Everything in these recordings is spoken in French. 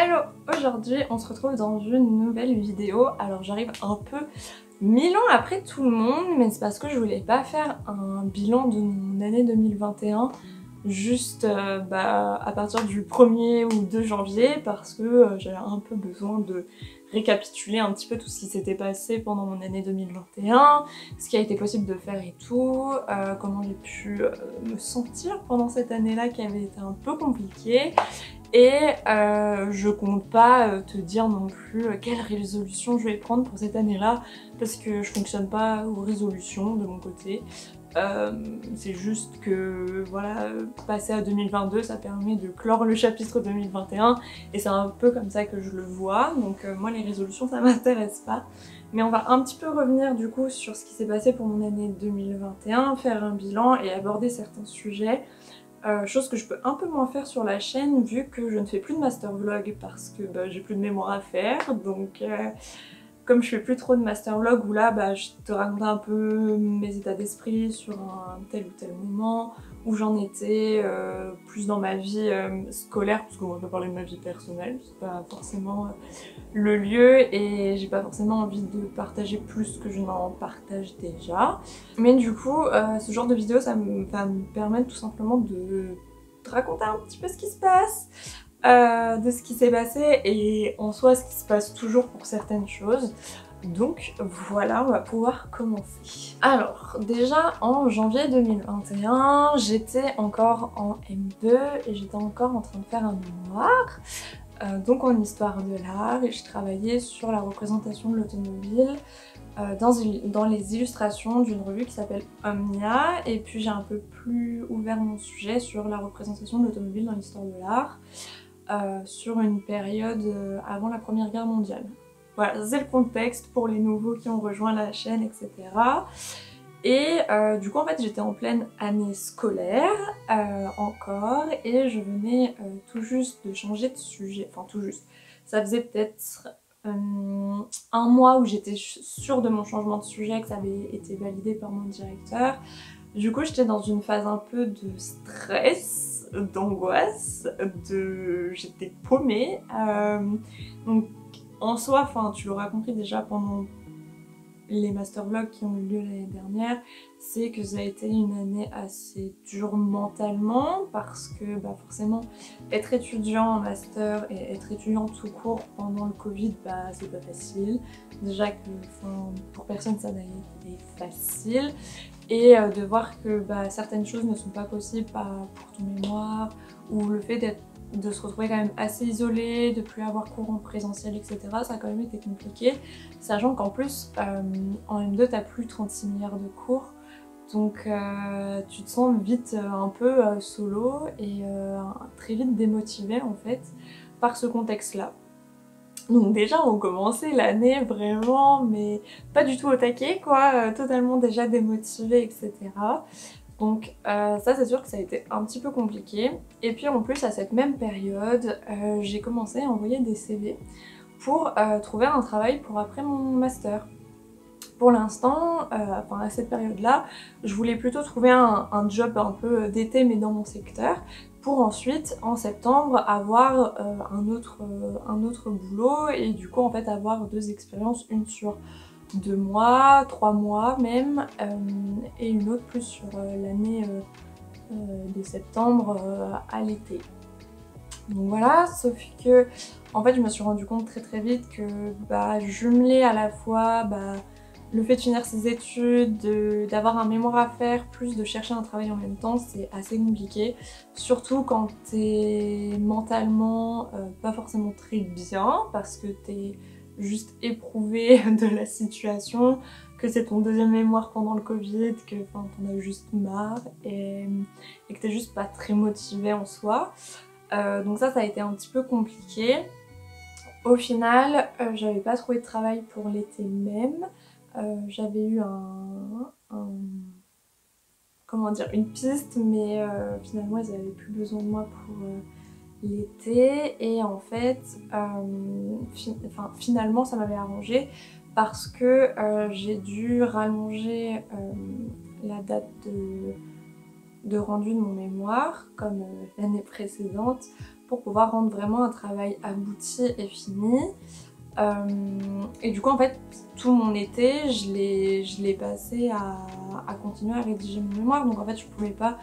Hello! Aujourd'hui on se retrouve dans une nouvelle vidéo. Alors j'arrive un peu 1000 ans après tout le monde, mais c'est parce que je voulais pas faire un bilan de mon année 2021 juste à partir du 1er ou 2 janvier parce que j'avais un peu besoin de récapituler un petit peu tout ce qui s'était passé pendant mon année 2021, ce qui a été possible de faire et tout, comment j'ai pu me sentir pendant cette année-là qui avait été un peu compliquée. Et je compte pas te dire non plus quelle résolution je vais prendre pour cette année-là parce que je fonctionne pas aux résolutions de mon côté. C'est juste que voilà, passer à 2022 ça permet de clore le chapitre 2021 et c'est un peu comme ça que je le vois, donc moi les résolutions ça m'intéresse pas. Mais on va un petit peu revenir du coup sur ce qui s'est passé pour mon année 2021, faire un bilan et aborder certains sujets. Chose que je peux un peu moins faire sur la chaîne vu que je ne fais plus de master vlog parce que j'ai plus de mémoire à faire, donc comme je fais plus trop de master vlog où là je te raconte un peu mes états d'esprit sur un tel ou tel moment, où j'en étais, plus dans ma vie scolaire, parce qu'on va pas parler de ma vie personnelle, c'est pas forcément le lieu et j'ai pas forcément envie de partager plus que je n'en partage déjà. Mais du coup, ce genre de vidéo ça va me permettre tout simplement de te raconter un petit peu ce qui se passe, de ce qui s'est passé et en soi ce qui se passe toujours pour certaines choses. Donc voilà, on va pouvoir commencer. Alors déjà en janvier 2021, j'étais encore en M2 et j'étais encore en train de faire un mémoire, donc en histoire de l'art, et je travaillais sur la représentation de l'automobile dans les illustrations d'une revue qui s'appelle Omnia, et puis j'ai un peu plus ouvert mon sujet sur la représentation de l'automobile dans l'histoire de l'art, sur une période avant la Première Guerre mondiale. Voilà, c'est le contexte pour les nouveaux qui ont rejoint la chaîne, etc. Et du coup en fait j'étais en pleine année scolaire encore, et je venais tout juste de changer de sujet, enfin tout juste, ça faisait peut-être un mois où j'étais sûre de mon changement de sujet, que ça avait été validé par mon directeur. Du coup j'étais dans une phase un peu de stress, d'angoisse, j'étais paumée. Donc en soi, enfin tu l'auras compris déjà pendant les master vlogs qui ont eu lieu l'année dernière, c'est que ça a été une année assez dure mentalement parce que forcément être étudiant en master et être étudiant tout court pendant le Covid, c'est pas facile. Déjà que pour personne ça n'a été facile, et de voir que certaines choses ne sont pas possibles pour ton mémoire, ou le fait de se retrouver quand même assez isolé, de plus avoir cours en présentiel, etc. Ça a quand même été compliqué, sachant qu'en plus en M2 t'as plus 36 milliards de cours, donc tu te sens vite un peu solo et très vite démotivé en fait par ce contexte-là. Donc déjà on commençait l'année vraiment, mais pas du tout au taquet quoi, totalement déjà démotivé, etc. Donc ça c'est sûr que ça a été un petit peu compliqué. Et puis en plus à cette même période, j'ai commencé à envoyer des CV pour trouver un travail pour après mon master. Pour l'instant, à cette période-là, je voulais plutôt trouver un job un peu d'été mais dans mon secteur, pour ensuite en septembre avoir un autre boulot, et du coup en fait avoir 2 expériences, une sur 2 mois, 3 mois même, et une autre plus sur l'année de septembre à l'été. Donc voilà, sauf que en fait je me suis rendu compte très vite que jumeler à la fois le fait de finir ses études, d'avoir un mémoire à faire, plus de chercher un travail en même temps, c'est assez compliqué. Surtout quand t'es mentalement pas forcément très bien, parce que t'es juste éprouvé de la situation, que c'est ton deuxième mémoire pendant le Covid, que t'en as juste marre, et que t'es juste pas très motivé en soi. Donc ça a été un petit peu compliqué. Au final, j'avais pas trouvé de travail pour l'été même. J'avais eu une piste, mais finalement ils avaient plus besoin de moi pour l'été, et en fait finalement ça m'avait arrangé parce que j'ai dû rallonger la date de rendu de mon mémoire comme l'année précédente, pour pouvoir rendre vraiment un travail abouti et fini. Et du coup en fait tout mon été je l'ai passé à continuer à rédiger mon mémoire, donc en fait je pouvais pas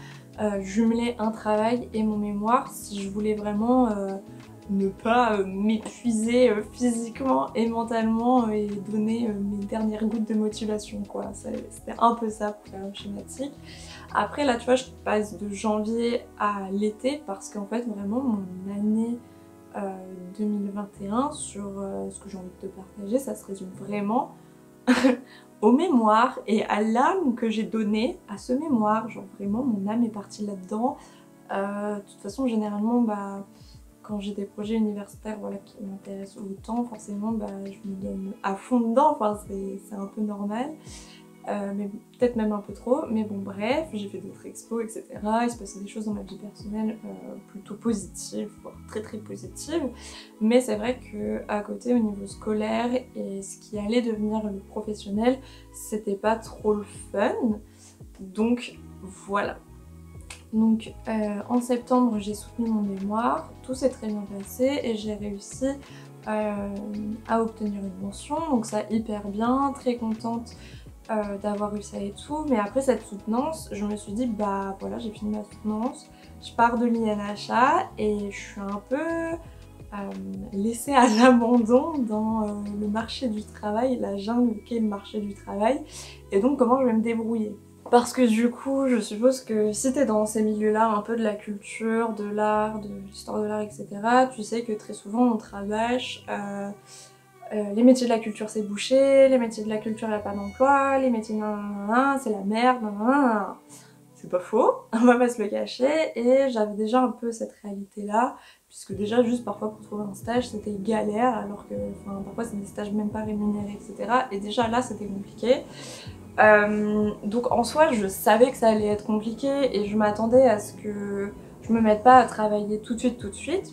jumeler un travail et mon mémoire si je voulais vraiment ne pas m'épuiser physiquement et mentalement et donner mes dernières gouttes de motivation quoi. C'était un peu ça pour faire un schématique. Après là tu vois je passe de janvier à l'été parce qu'en fait vraiment mon année 2021 sur ce que j'ai envie de te partager, ça se résume vraiment au mémoire et à l'âme que j'ai donnée à ce mémoire. Genre vraiment mon âme est partie là-dedans. De toute façon généralement quand j'ai des projets universitaires voilà, qui m'intéressent autant, forcément je me donne à fond dedans, enfin c'est un peu normal. Mais peut-être même un peu trop, mais bon bref, j'ai fait d'autres expos, etc. Il se passait des choses dans ma vie personnelle plutôt positives, voire très très positives, mais c'est vrai que à côté au niveau scolaire et ce qui allait devenir le professionnel, c'était pas trop le fun, donc voilà. Donc en septembre j'ai soutenu mon mémoire, tout s'est très bien passé et j'ai réussi à obtenir une mention, donc ça hyper bien, très contente d'avoir eu ça et tout, mais après cette soutenance, je me suis dit bah voilà j'ai fini ma soutenance, je pars de l'INHA et je suis un peu laissée à l'abandon dans le marché du travail, la jungle qu'est le marché du travail, et donc comment je vais me débrouiller. Parce que du coup, je suppose que si t'es dans ces milieux-là, un peu de la culture, de l'art, de l'histoire de l'art, etc., tu sais que très souvent on travaille les métiers de la culture c'est bouché, les métiers de la culture il n'y a pas d'emploi, les métiers c'est la merde, c'est pas faux, on va pas se le cacher, et j'avais déjà un peu cette réalité là, puisque déjà juste parfois pour trouver un stage c'était galère, alors que parfois c'est des stages même pas rémunérés, etc. Et déjà là c'était compliqué. Donc en soi je savais que ça allait être compliqué et je m'attendais à ce que je me mette pas à travailler tout de suite.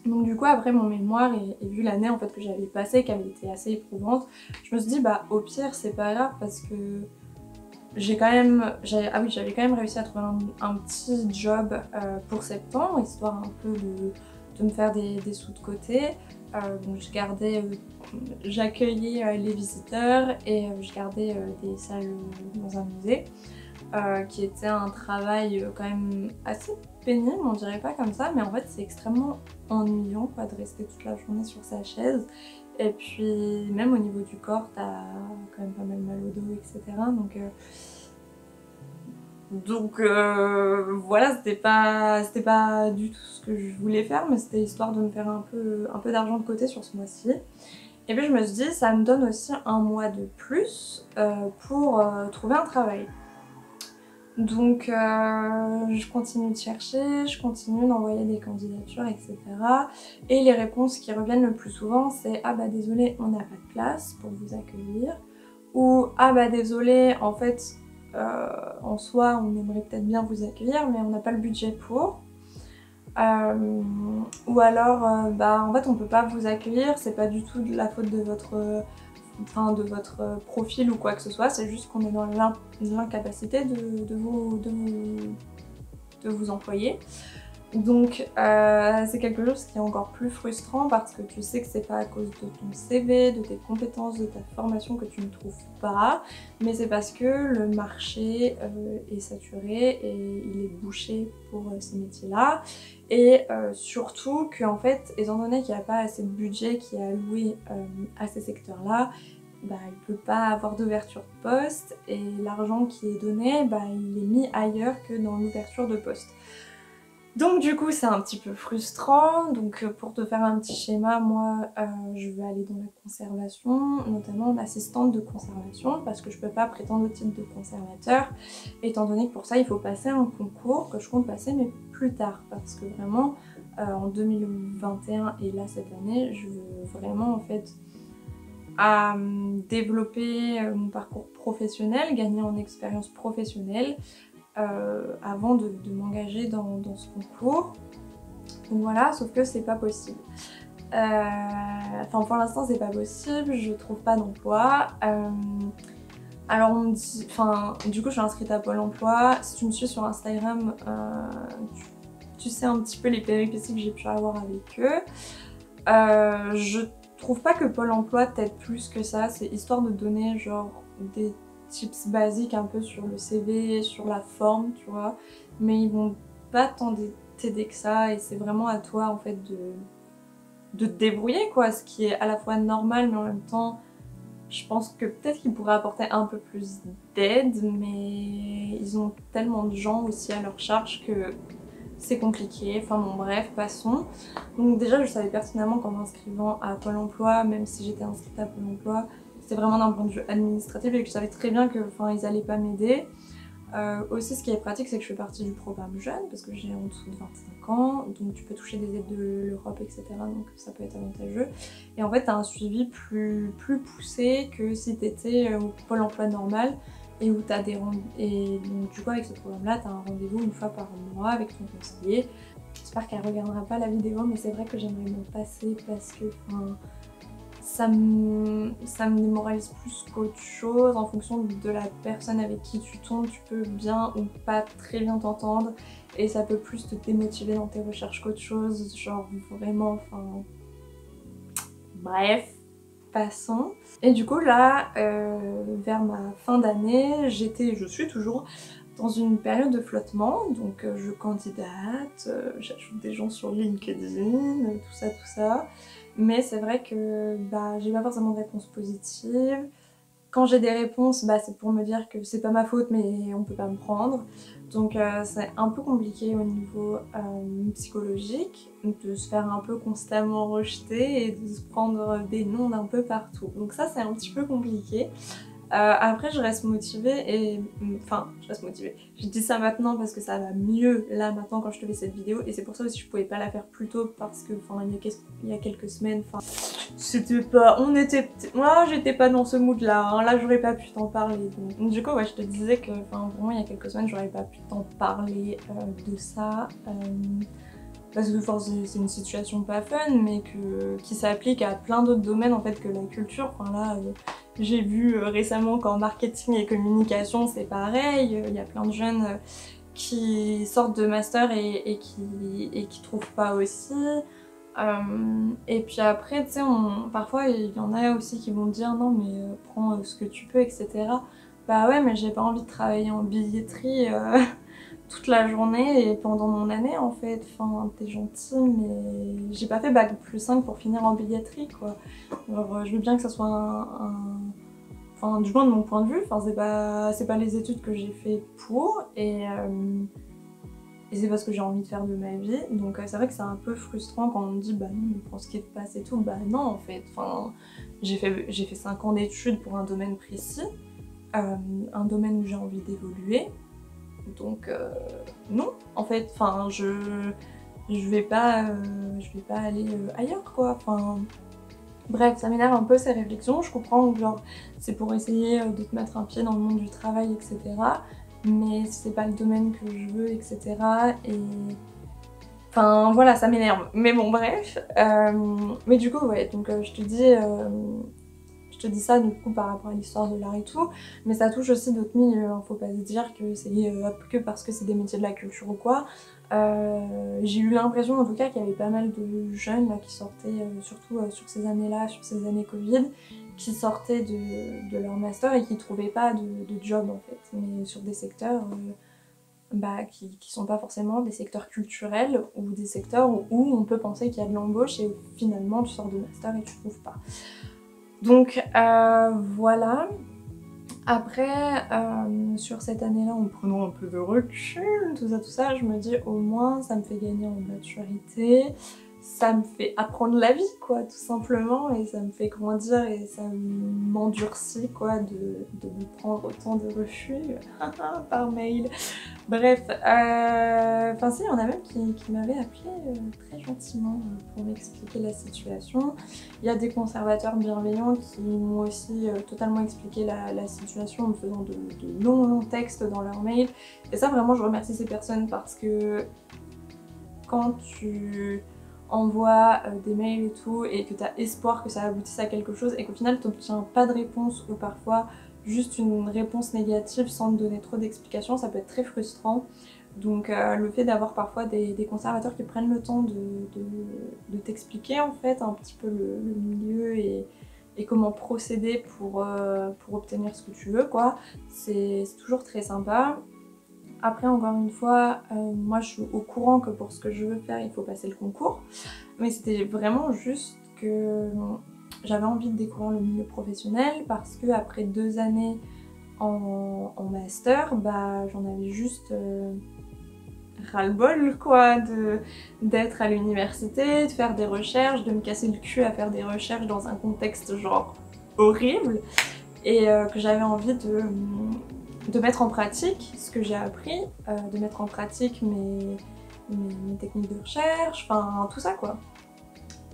Donc du coup après mon mémoire et vu l'année en fait que j'avais passée, qu'elle était assez éprouvante, je me suis dit bah au pire c'est pas grave parce que j'avais quand même réussi à trouver un petit job pour septembre, histoire un peu de me faire des sous de côté. Donc j'accueillais les visiteurs et je gardais des salles dans un musée, qui était un travail quand même assez pénible, on dirait pas comme ça, mais en fait c'est extrêmement ennuyant quoi, de rester toute la journée sur sa chaise. Et puis même au niveau du corps, t'as quand même pas mal mal au dos, etc. Donc voilà, c'était pas du tout ce que je voulais faire, mais c'était histoire de me faire un peu d'argent de côté sur ce mois-ci. Et puis je me suis dit, ça me donne aussi un mois de plus pour trouver un travail. Donc je continue de chercher, je continue d'envoyer des candidatures, etc. Et les réponses qui reviennent le plus souvent, c'est « Ah bah désolé, on n'a pas de place pour vous accueillir » ou « Ah bah désolé, en fait, en soi, on aimerait peut-être bien vous accueillir, mais on n'a pas le budget pour. » Ou alors en fait on peut pas vous accueillir, c'est pas du tout de la faute de votre profil ou quoi que ce soit, c'est juste qu'on est dans l'incapacité de vous employer. Donc c'est quelque chose qui est encore plus frustrant parce que tu sais que c'est pas à cause de ton CV, de tes compétences, de ta formation que tu ne trouves pas, mais c'est parce que le marché est saturé et il est bouché pour ces métiers-là. Et surtout qu'en fait, étant donné qu'il n'y a pas assez de budget qui est alloué à ces secteurs-là, il ne peut pas avoir d'ouverture de poste et l'argent qui est donné, il est mis ailleurs que dans l'ouverture de poste. Donc du coup c'est un petit peu frustrant, donc pour te faire un petit schéma, moi je veux aller dans la conservation, notamment en assistante de conservation, parce que je peux pas prétendre au titre de conservateur, étant donné que pour ça il faut passer un concours que je compte passer mais plus tard, parce que vraiment en 2021 et là cette année, je veux vraiment en fait développer mon parcours professionnel, gagner en expérience professionnelle, avant de m'engager dans ce concours. Donc voilà, sauf que c'est pas possible. Pour l'instant c'est pas possible, je trouve pas d'emploi. Alors on me dit, du coup je suis inscrite à Pôle emploi. Si tu me suis sur Instagram, tu sais un petit peu les péripéties que j'ai pu avoir avec eux. Je trouve pas que Pôle emploi t'aide plus que ça, c'est histoire de donner genre des tips basiques un peu sur le CV, sur la forme, tu vois, mais ils vont pas tant t'aider que ça et c'est vraiment à toi en fait de te débrouiller quoi, ce qui est à la fois normal mais en même temps je pense que peut-être qu'ils pourraient apporter un peu plus d'aide, mais ils ont tellement de gens aussi à leur charge que c'est compliqué. Enfin bon bref, passons. Donc déjà je savais pertinemment qu'en m'inscrivant à Pôle emploi, même si j'étais inscrite à Pôle emploi, c'était vraiment d'un point de vue administratif et que je savais très bien que ils allaient pas m'aider. Aussi ce qui est pratique c'est que je fais partie du programme jeune parce que j'ai en dessous de 25 ans donc tu peux toucher des aides de l'Europe etc donc ça peut être avantageux et en fait t'as un suivi plus poussé que si t'étais au Pôle emploi normal et où t'as des rendez-vous et donc du coup avec ce programme là t'as un rendez-vous une fois par mois avec ton conseiller. J'espère qu'elle regardera pas la vidéo mais c'est vrai que j'aimerais m'en passer parce que ça me démoralise plus qu'autre chose. En fonction de la personne avec qui tu tombes, tu peux bien ou pas très bien t'entendre et ça peut plus te démotiver dans tes recherches qu'autre chose, genre vraiment, bref, passons. Et du coup là, vers ma fin d'année, je suis toujours dans une période de flottement, donc je candidate, j'ajoute des gens sur LinkedIn, tout ça. Mais c'est vrai que j'ai pas forcément de réponse positive. Quand j'ai des réponses, c'est pour me dire que c'est pas ma faute mais on peut pas me prendre. Donc c'est un peu compliqué au niveau psychologique de se faire un peu constamment rejeter et de se prendre des noms d'un peu partout. Donc ça c'est un petit peu compliqué. Après je reste motivée et... je reste motivée. Je dis ça maintenant parce que ça va mieux là maintenant quand je te fais cette vidéo et c'est pour ça aussi que je pouvais pas la faire plus tôt parce que il y a quelques semaines, c'était pas... moi j'étais pas dans ce mood là, hein. Là j'aurais pas pu t'en parler. Donc du coup ouais je te disais que vraiment il y a quelques semaines j'aurais pas pu t'en parler de ça. Parce que c'est une situation pas fun mais qui s'applique à plein d'autres domaines en fait que la culture. Là j'ai vu récemment qu'en marketing et communication c'est pareil, il y a plein de jeunes qui sortent de master et qui trouvent pas aussi. Et puis après tu sais parfois il y en a aussi qui vont dire non mais prends ce que tu peux etc. Bah ouais mais j'ai pas envie de travailler en billetterie toute la journée et pendant mon année en fait, t'es gentil mais j'ai pas fait bac+5 pour finir en billetterie quoi. Alors je veux bien que ça soit du moins de mon point de vue, c'est pas les études que j'ai fait pour et c'est pas ce que j'ai envie de faire de ma vie. Donc c'est vrai que c'est un peu frustrant quand on me dit bah non mais prends ce qui te passe et tout, bah non en fait, j'ai fait 5 ans d'études pour un domaine précis, un domaine où j'ai envie d'évoluer. Donc non en fait, je vais pas aller ailleurs quoi, bref ça m'énerve un peu ces réflexions. Je comprends que genre c'est pour essayer de te mettre un pied dans le monde du travail etc, mais c'est pas le domaine que je veux etc et voilà ça m'énerve, mais bon bref. Mais du coup ouais donc je te dis ça du coup par rapport à l'histoire de l'art et tout, mais ça touche aussi d'autres milieux, hein. Faut pas se dire que c'est que parce que c'est des métiers de la culture ou quoi. J'ai eu l'impression en tout cas qu'il y avait pas mal de jeunes là, qui sortaient, surtout sur ces années-là, sur ces années Covid, qui sortaient de leur master et qui trouvaient pas de job en fait, mais sur des secteurs qui sont pas forcément des secteurs culturels ou des secteurs où on peut penser qu'il y a de l'embauche et où finalement tu sors de master et tu trouves pas. Donc voilà. Après, sur cette année-là, en prenant un peu de recul, tout ça, je me dis au moins ça me fait gagner en maturité, ça me fait apprendre la vie quoi, tout simplement, et ça me fait grandir et ça m'endurcit quoi de me prendre autant de refus par mail. Bref, si, il y en a même qui m'avaient appelé très gentiment pour m'expliquer la situation. Il y a des conservateurs bienveillants qui m'ont aussi totalement expliqué la situation en me faisant de longs textes dans leur mail. Et ça vraiment je remercie ces personnes parce que quand tu envoies des mails et tout et que tu as espoir que ça aboutisse à quelque chose et qu'au final tu n'obtiens pas de réponse ou parfois juste une réponse négative sans te donner trop d'explications, ça peut être très frustrant. Donc le fait d'avoir parfois des conservateurs qui prennent le temps de t'expliquer en fait un petit peu le milieu et comment procéder pour obtenir ce que tu veux quoi, c'est toujours très sympa. Après encore une fois, moi je suis au courant que pour ce que je veux faire il faut passer le concours, mais c'était vraiment juste que j'avais envie de découvrir le milieu professionnel parce que après 2 années en master, bah j'en avais juste ras-le-bol quoi, d'être à l'université, de faire des recherches, de me casser le cul à faire des recherches dans un contexte genre horrible, et que j'avais envie de mettre en pratique ce que j'ai appris, de mettre en pratique mes techniques de recherche, enfin tout ça quoi.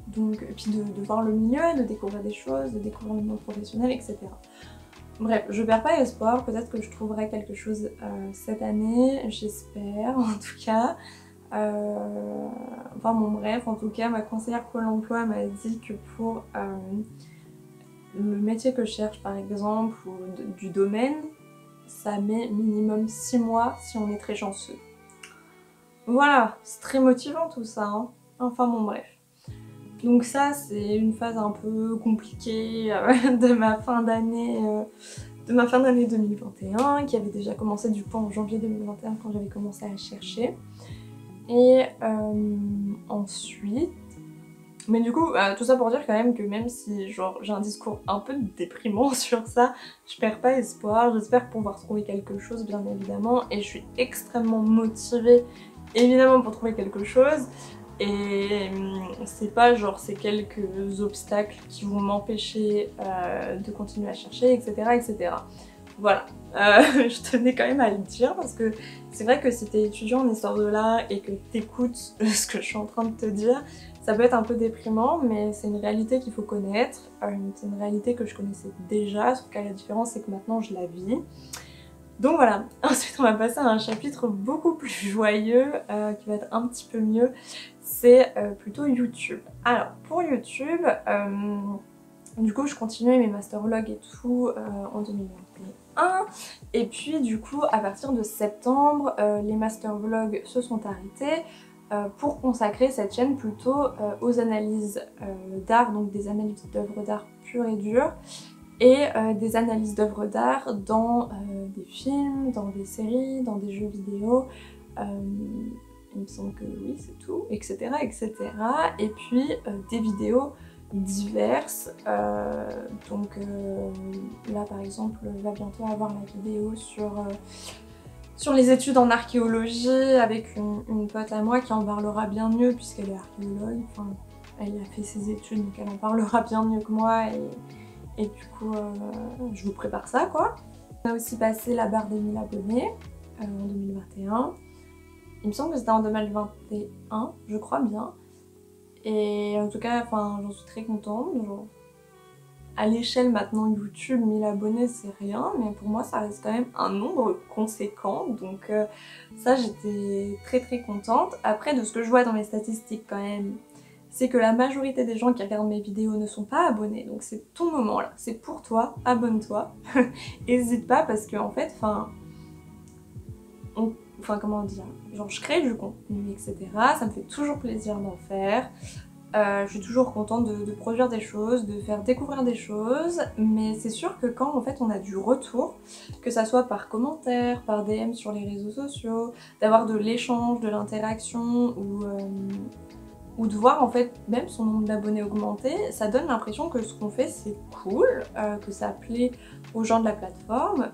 Donc, et puis de voir le milieu, de découvrir des choses, de découvrir le monde professionnel, etc. Bref, je perds pas espoir, peut-être que je trouverai quelque chose cette année, j'espère en tout cas. Enfin bon bref, en tout cas ma conseillère Pôle emploi m'a dit que pour le métier que je cherche par exemple, ou du domaine, ça met minimum 6 mois si on est très chanceux. Voilà, c'est très motivant tout ça, hein. Enfin bon bref. Donc ça c'est une phase un peu compliquée de ma fin d'année 2021, qui avait déjà commencé du coup en janvier 2021 quand j'avais commencé à chercher. Et ensuite... Mais du coup, tout ça pour dire quand même que même si genre j'ai un discours un peu déprimant sur ça, je perds pas espoir, j'espère pouvoir trouver quelque chose bien évidemment, et je suis extrêmement motivée évidemment pour trouver quelque chose. Et c'est pas genre ces quelques obstacles qui vont m'empêcher de continuer à chercher, etc. etc. Voilà, je tenais quand même à le dire parce que c'est vrai que si t'es étudiant en histoire de l'art et que t'écoutes ce que je suis en train de te dire, ça peut être un peu déprimant, mais c'est une réalité qu'il faut connaître, c'est une réalité que je connaissais déjà, sauf qu'à la différence c'est que maintenant je la vis. Donc voilà, ensuite on va passer à un chapitre beaucoup plus joyeux, qui va être un petit peu mieux, c'est plutôt YouTube. Alors pour YouTube, du coup je continuais mes mastervlogs et tout en 2021, et puis du coup à partir de septembre, les mastervlogs se sont arrêtés pour consacrer cette chaîne plutôt aux analyses d'art, donc des analyses d'œuvres d'art pures et dures, et des analyses d'œuvres d'art dans des films, dans des séries, dans des jeux vidéo, il me semble que oui c'est tout, etc. etc. Et puis des vidéos diverses, donc là par exemple va bientôt avoir la vidéo sur les études en archéologie avec une pote à moi qui en parlera bien mieux puisqu'elle est archéologue, enfin elle a fait ses études donc elle en parlera bien mieux que moi, et du coup je vous prépare ça quoi. On a aussi passé la barre des 1000 abonnés en 2021, il me semble que c'était en 2021, je crois bien, et en tout cas enfin j'en suis très contente. Genre, à l'échelle maintenant YouTube, 1000 abonnés c'est rien, mais pour moi ça reste quand même un nombre conséquent, donc ça j'étais très très contente. Après de ce que je vois dans mes statistiques quand même, c'est que la majorité des gens qui regardent mes vidéos ne sont pas abonnés, donc c'est ton moment là, c'est pour toi, abonne-toi. Hésite pas parce que en fait, comment dire, genre je crée du contenu, etc. Ça me fait toujours plaisir d'en faire. Je suis toujours contente de produire des choses, de faire découvrir des choses, mais c'est sûr que quand en fait on a du retour, que ça soit par commentaire, par DM sur les réseaux sociaux, d'avoir de l'échange, de l'interaction, ou de voir en fait même son nombre d'abonnés augmenter, ça donne l'impression que ce qu'on fait c'est cool, que ça plaît aux gens de la plateforme,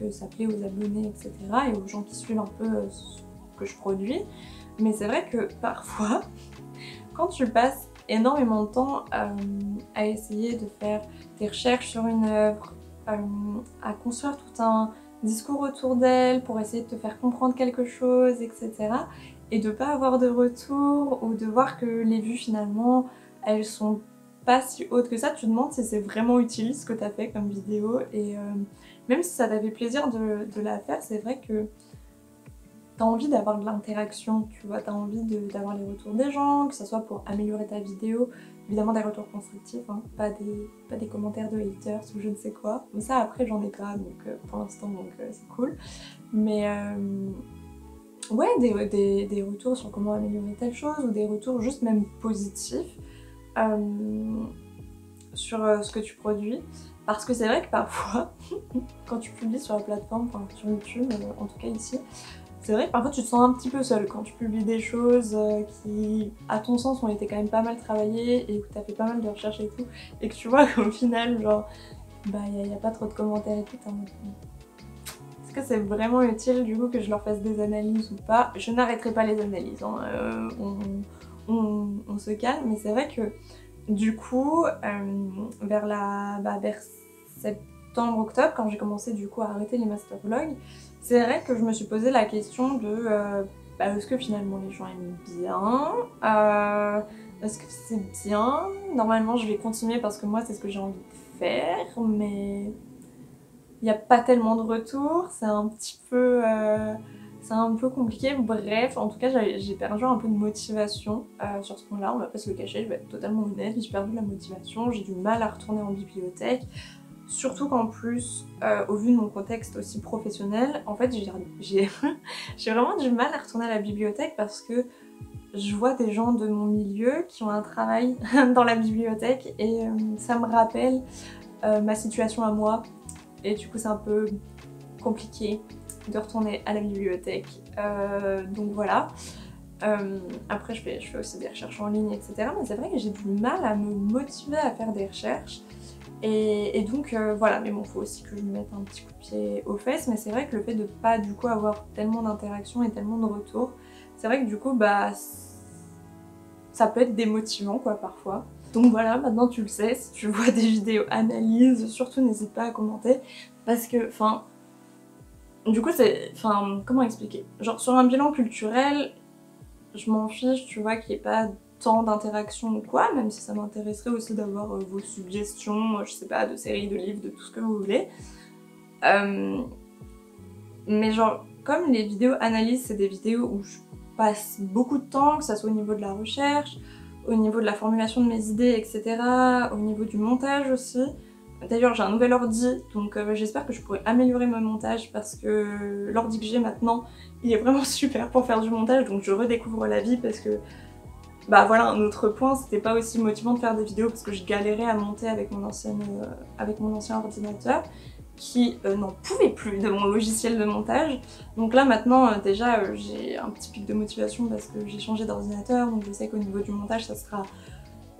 que ça plaît aux abonnés, etc. et aux gens qui suivent un peu ce que je produis. Mais c'est vrai que parfois, quand tu passes énormément de temps à essayer de faire des recherches sur une œuvre, à construire tout un discours autour d'elle pour essayer de te faire comprendre quelque chose, etc. et de pas avoir de retour, ou de voir que les vues finalement elles sont pas si hautes que ça, tu te demandes si c'est vraiment utile ce que t'as fait comme vidéo, et même si ça t'a fait plaisir de la faire, c'est vrai que t'as envie d'avoir de l'interaction, tu vois, t'as envie d'avoir les retours des gens, que ce soit pour améliorer ta vidéo, évidemment des retours constructifs, hein, pas des commentaires de haters ou je ne sais quoi. Mais ça après j'en ai pas, donc pour l'instant, donc c'est cool. Mais ouais, des retours sur comment améliorer telle chose, ou des retours juste même positifs sur ce que tu produis. Parce que c'est vrai que parfois, quand tu publies sur la plateforme, enfin sur YouTube en tout cas ici, c'est vrai que parfois tu te sens un petit peu seule quand tu publies des choses qui, à ton sens, ont été quand même pas mal travaillées et que t'as fait pas mal de recherches et tout, et que tu vois qu'au final, genre, bah y a pas trop de commentaires et tout, est-ce que c'est vraiment utile du coup que je leur fasse des analyses ou pas? Je n'arrêterai pas les analyses, hein. On se calme, mais c'est vrai que du coup, vers septembre-octobre, quand j'ai commencé du coup à arrêter les mastervlogs, c'est vrai que je me suis posé la question de est-ce que finalement les gens aiment bien, est-ce que c'est bien? Normalement je vais continuer parce que moi c'est ce que j'ai envie de faire, mais il n'y a pas tellement de retours, c'est un peu compliqué. Bref, en tout cas j'ai perdu un peu de motivation sur ce point-là, on va pas se le cacher, je vais être totalement honnête, j'ai perdu la motivation, j'ai du mal à retourner en bibliothèque. Surtout qu'en plus, au vu de mon contexte aussi professionnel, en fait j'ai vraiment du mal à retourner à la bibliothèque parce que je vois des gens de mon milieu qui ont un travail dans la bibliothèque et ça me rappelle ma situation à moi. Et du coup c'est un peu compliqué de retourner à la bibliothèque. Donc voilà. Après je fais aussi des recherches en ligne, etc. Mais c'est vrai que j'ai du mal à me motiver à faire des recherches. Et donc voilà, mais bon, faut aussi que je me mette un petit coup de pied aux fesses, mais c'est vrai que le fait de pas du coup avoir tellement d'interactions et tellement de retours, c'est vrai que du coup bah ça peut être démotivant quoi parfois. Donc voilà, maintenant tu le sais, si tu vois des vidéos analyses, surtout n'hésite pas à commenter, parce que, enfin, du coup c'est, enfin, comment expliquer? Genre sur un bilan culturel, je m'en fiche, tu vois, qu'il n'y ait pas tant d'interactions ou quoi, même si ça m'intéresserait aussi d'avoir vos suggestions, je sais pas, de séries, de livres, de tout ce que vous voulez. Mais genre, comme les vidéos analyses, c'est des vidéos où je passe beaucoup de temps, que ça soit au niveau de la recherche, au niveau de la formulation de mes idées, etc., au niveau du montage aussi. D'ailleurs, j'ai un nouvel ordi, donc j'espère que je pourrai améliorer mon montage parce que l'ordi que j'ai maintenant, il est vraiment super pour faire du montage, donc je redécouvre la vie parce que bah voilà, un autre point, c'était pas aussi motivant de faire des vidéos parce que je galérais à monter avec mon ancien ordinateur qui n'en pouvait plus de mon logiciel de montage. Donc là maintenant déjà j'ai un petit pic de motivation parce que j'ai changé d'ordinateur, donc je sais qu'au niveau du montage ça sera...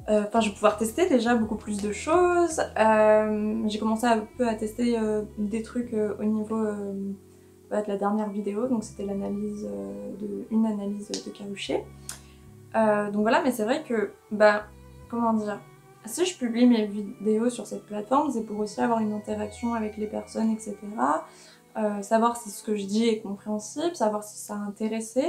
Enfin je vais pouvoir tester déjà beaucoup plus de choses. J'ai commencé un peu à tester des trucs au niveau de la dernière vidéo, donc c'était l'analyse une analyse de Karruecher. Donc voilà, mais c'est vrai que, bah, comment dire, si je publie mes vidéos sur cette plateforme, c'est pour aussi avoir une interaction avec les personnes, etc. Savoir si ce que je dis est compréhensible, savoir si ça a intéressé,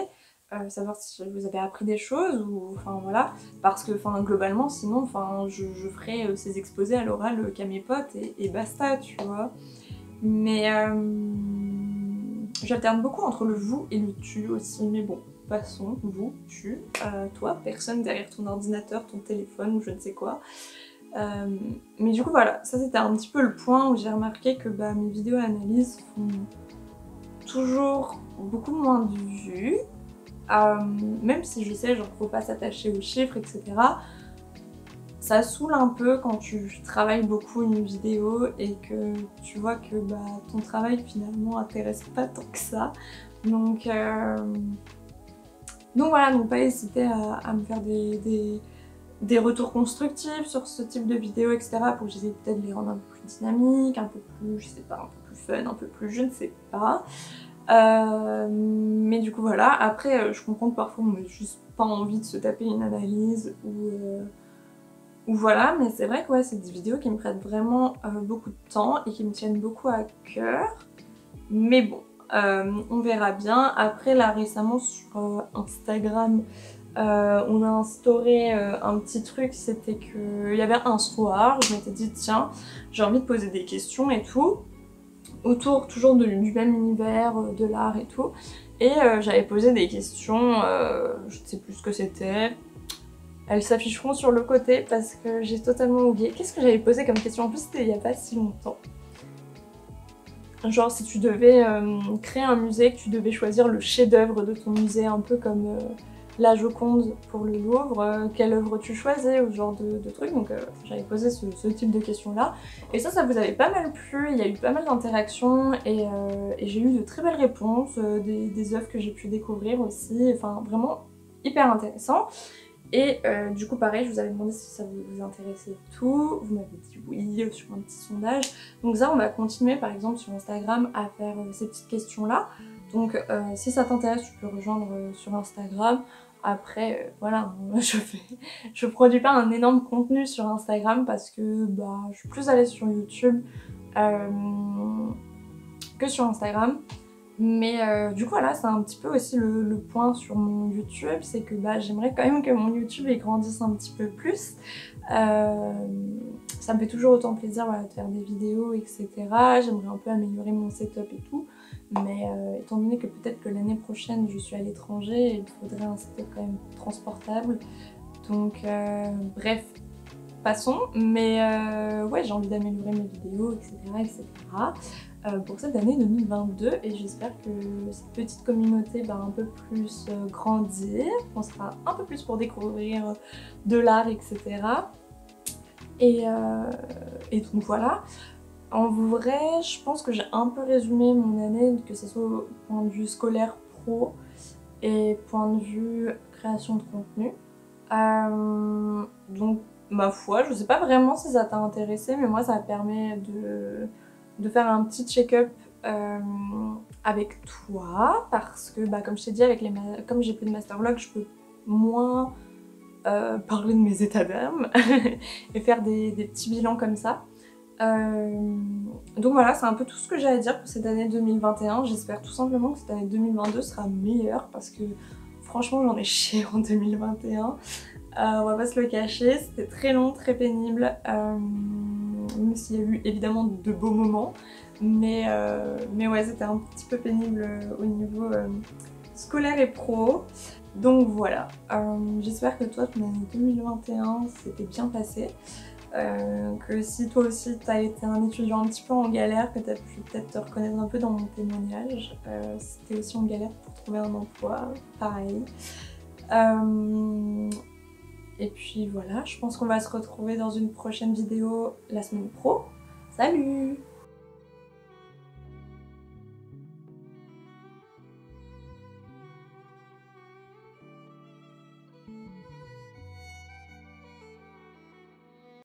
savoir si vous avez appris des choses, ou enfin voilà, parce que enfin globalement sinon enfin je ferai ces exposés à l'oral qu'à mes potes et basta, tu vois. Mais j'alterne beaucoup entre le vous et le tu aussi, mais bon. Passons, vous, tu, toi, personne derrière ton ordinateur, ton téléphone ou je ne sais quoi. Mais du coup voilà, ça c'était un petit peu le point où j'ai remarqué que bah, mes vidéos analyses font toujours beaucoup moins de vues. Même si je sais, genre faut pas s'attacher aux chiffres, etc. Ça saoule un peu quand tu travailles beaucoup une vidéo et que tu vois que bah, ton travail finalement intéresse pas tant que ça. Donc voilà, donc pas hésiter à me faire des retours constructifs sur ce type de vidéos, etc. pour que j'essaie peut-être de les rendre un peu plus dynamiques, un peu plus, je sais pas, un peu plus fun, un peu plus, je ne sais pas. Mais du coup voilà, après je comprends que parfois on n'a juste pas envie de se taper une analyse ou voilà, mais c'est vrai que ouais, c'est des vidéos qui me prennent vraiment beaucoup de temps et qui me tiennent beaucoup à cœur. Mais bon, on verra bien. Après là récemment sur Instagram, on a instauré un petit truc, c'était qu'il y avait un soir, je m'étais dit tiens, j'ai envie de poser des questions et tout, autour toujours du même univers, de l'art et tout. Et j'avais posé des questions, je ne sais plus ce que c'était. Elles s'afficheront sur le côté parce que j'ai totalement oublié. Qu'est-ce que j'avais posé comme question? En plus c'était il n'y a pas si longtemps. Genre si tu devais créer un musée, que tu devais choisir le chef-d'œuvre de ton musée, un peu comme la Joconde pour le Louvre, quelle œuvre tu choisis, ou ce genre de trucs. Donc j'avais posé ce type de questions-là. Et ça vous avait pas mal plu, il y a eu pas mal d'interactions et j'ai eu de très belles réponses, des œuvres que j'ai pu découvrir aussi, enfin vraiment hyper intéressant. Et du coup pareil, je vous avais demandé si ça vous intéressait tout, vous m'avez dit oui sur un petit sondage. Donc ça on va continuer par exemple sur Instagram à faire ces petites questions là. Donc si ça t'intéresse tu peux rejoindre sur Instagram. Après voilà, je produis pas un énorme contenu sur Instagram parce que bah, je suis plus à l'aise sur YouTube que sur Instagram. Mais du coup voilà, c'est un petit peu aussi le point sur mon YouTube, c'est que bah, j'aimerais quand même que mon YouTube il grandisse un petit peu plus. Ça me fait toujours autant plaisir voilà, de faire des vidéos, etc. J'aimerais un peu améliorer mon setup et tout. Mais étant donné que peut-être que l'année prochaine je suis à l'étranger, il faudrait un setup quand même transportable. Donc bref, passons. Mais ouais, j'ai envie d'améliorer mes vidéos, etc. etc. Pour cette année 2022 et j'espère que cette petite communauté va un peu plus grandir, qu'on sera un peu plus pour découvrir de l'art, etc. Et donc voilà. En vrai, je pense que j'ai un peu résumé mon année, que ce soit au point de vue scolaire, pro et point de vue création de contenu. Donc ma foi, je sais pas vraiment si ça t'a intéressé, mais moi ça me permet de faire un petit check-up avec toi, parce que bah, comme je t'ai dit, comme j'ai plus de mastervlog, je peux moins parler de mes états d'âme et faire des petits bilans comme ça. Donc voilà, c'est un peu tout ce que j'ai à dire pour cette année 2021. J'espère tout simplement que cette année 2022 sera meilleure parce que franchement j'en ai chié en 2021. On va pas se le cacher, c'était très long, très pénible, même s'il y a eu évidemment de beaux moments, mais ouais, c'était un petit peu pénible au niveau scolaire et pro. Donc voilà, j'espère que toi, ton année 2021 s'était bien passé, que si toi aussi t'as été un étudiant un petit peu en galère, que t'as pu peut-être te reconnaître un peu dans mon témoignage, si t'es aussi en galère pour trouver un emploi, pareil. Et puis voilà, je pense qu'on va se retrouver dans une prochaine vidéo la semaine pro. Salut!